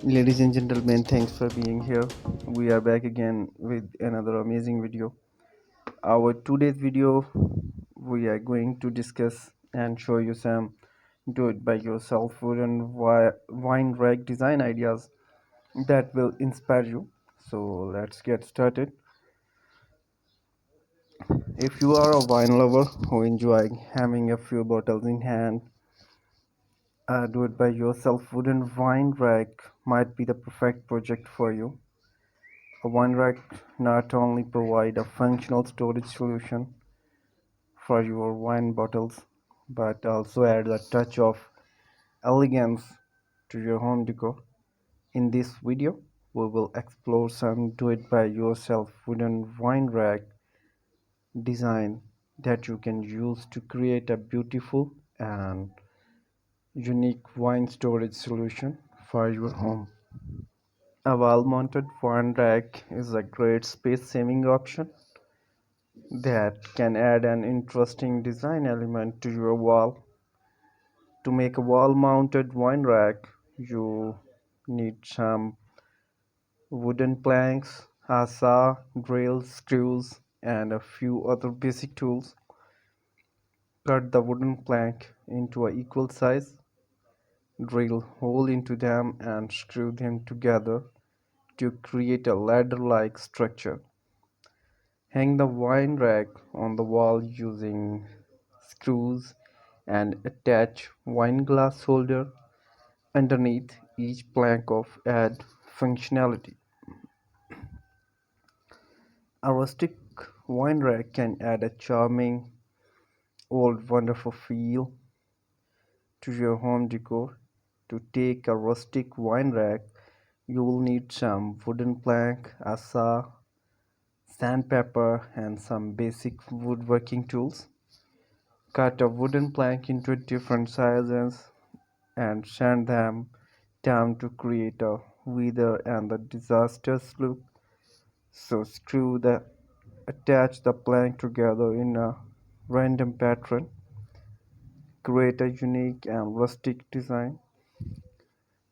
Ladies and gentlemen, thanks for being here. We are back again with another amazing video. Our today's video, we are going to discuss and show you some do it by yourself wooden wine rack design ideas that will inspire you. So let's get started. If you are a wine lover who enjoy having a few bottles in hand, a do it by yourself wooden wine rack might be the perfect project for you. A wine rack not only provide a functional storage solution for your wine bottles, but also adds a touch of elegance to your home decor. In this video, we will explore some do-it-by-yourself wooden wine rack design that you can use to create a beautiful and unique wine storage solution for your home. A wall-mounted wine rack is a great space-saving option that can add an interesting design element to your wall. To make a wall-mounted wine rack, you need some wooden planks, a saw, drills, screws, and a few other basic tools. Cut the wooden plank into an equal size, drill hole into them, and screw them together to create a ladder-like structure. Hang the wine rack on the wall using screws and attach wine glass holder underneath each plank of add functionality. A rustic wine rack can add a charming old wonderful feel to your home decor. To take a rustic wine rack, you will need some wooden plank, a saw, sandpaper, and some basic woodworking tools. Cut a wooden plank into different sizes and sand them down to create a weather and the disastrous look. So attach the plank together in a random pattern, create a unique and rustic design.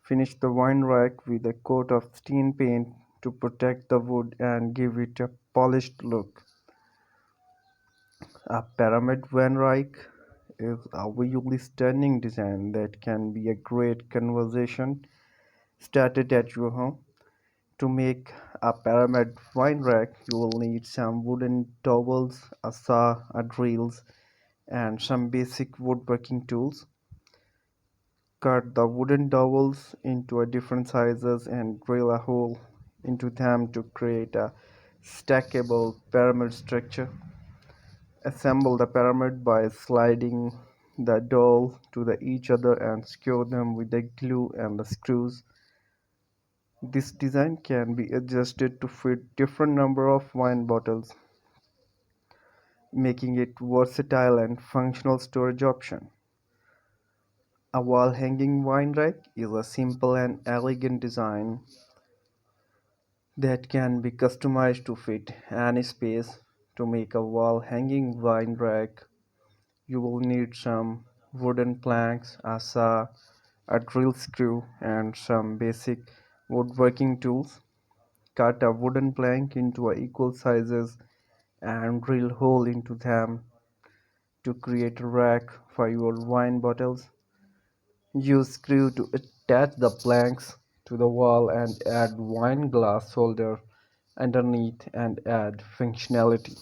Finish the wine rack with a coat of stain paint to protect the wood and give it a polished look. A pyramid wine rack is a visually stunning design that can be a great conversation started at your home. To make a pyramid wine rack, you will need some wooden dowels, a saw, a drills, and some basic woodworking tools. Cut the wooden dowels into a different sizes and drill a hole into them to create a stackable pyramid structure. Assemble the pyramid by sliding the dowel to each other and secure them with the glue and the screws. This design can be adjusted to fit different number of wine bottles, making it versatile and functional storage option. A wall-hanging wine rack is a simple and elegant design that can be customized to fit any space. To make a wall-hanging wine rack, you will need some wooden planks, a saw, a drill screw, and some basic woodworking tools. Cut a wooden plank into equal sizes and drill hole into them to create a rack for your wine bottles. Use screw to attach the planks to the wall and add wine glass holder underneath and add functionality.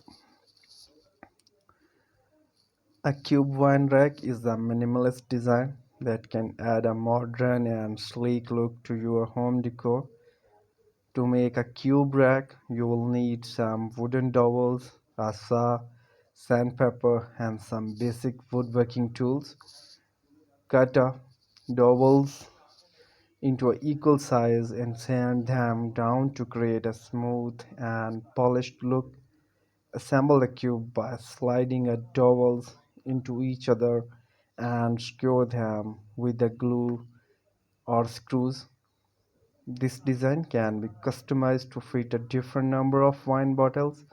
A cube wine rack is a minimalist design that can add a modern and sleek look to your home decor. To make a cube rack, you will need some wooden dowels, a saw, sandpaper, and some basic woodworking tools. Cut a dowels into equal size and sand them down to create a smooth and polished look. Assemble the cube by sliding the dowels into each other and secure them with the glue or screws. This design can be customized to fit a different number of wine bottles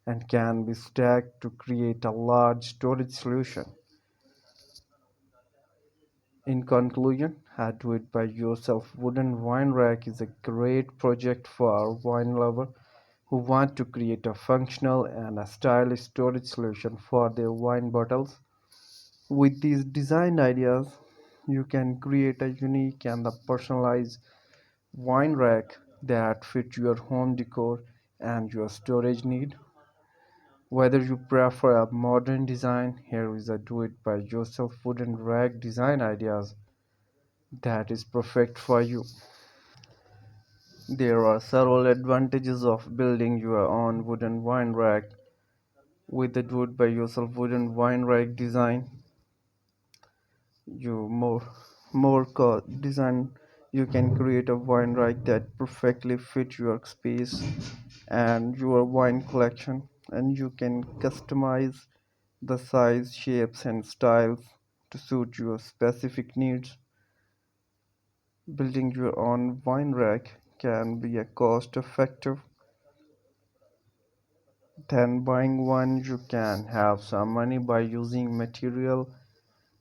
and can be stacked to create a large storage solution. In conclusion, a do-it-by-yourself wooden wine rack is a great project for wine lovers who want to create a functional and a stylish storage solution for their wine bottles. With these design ideas, you can create a unique and a personalized wine rack that fits your home decor and your storage need. Whether you prefer a modern design, here is a do-it-by-yourself wooden rack design ideas that is perfect for you. There are several advantages of building your own wooden wine rack. With the do-it-by-yourself wooden wine rack design, you design, you can create a wine rack that perfectly fit your space and your wine collection, and you can customize the size, shapes, and styles to suit your specific needs. Building your own wine rack can be a cost effective than buying one. You can have some money by using material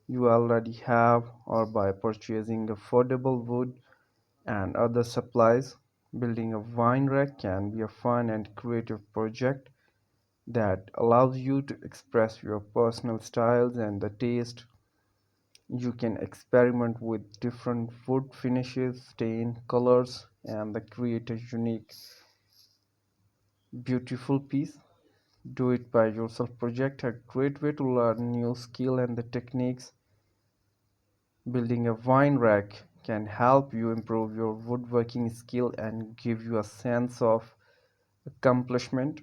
you already have or by purchasing affordable wood and other supplies. Building a wine rack can be a fun and creative project that allows you to express your personal styles and the taste. You can experiment with different wood finishes, stain, colors, and create a unique, beautiful piece. Do it by yourself project a great way to learn new skill and the techniques. Building a wine rack can help you improve your woodworking skill and give you a sense of accomplishment.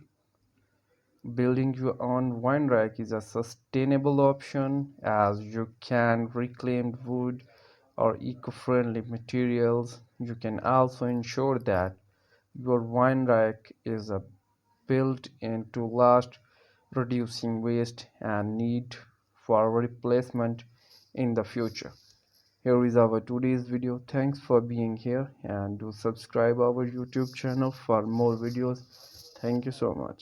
Building your own wine rack is a sustainable option as you can reclaim wood or eco-friendly materials. You can also ensure that your wine rack is built in to last, reducing waste and need for replacement in the future. Here is our today's video. Thanks for being here and do subscribe our YouTube channel for more videos. Thank you so much.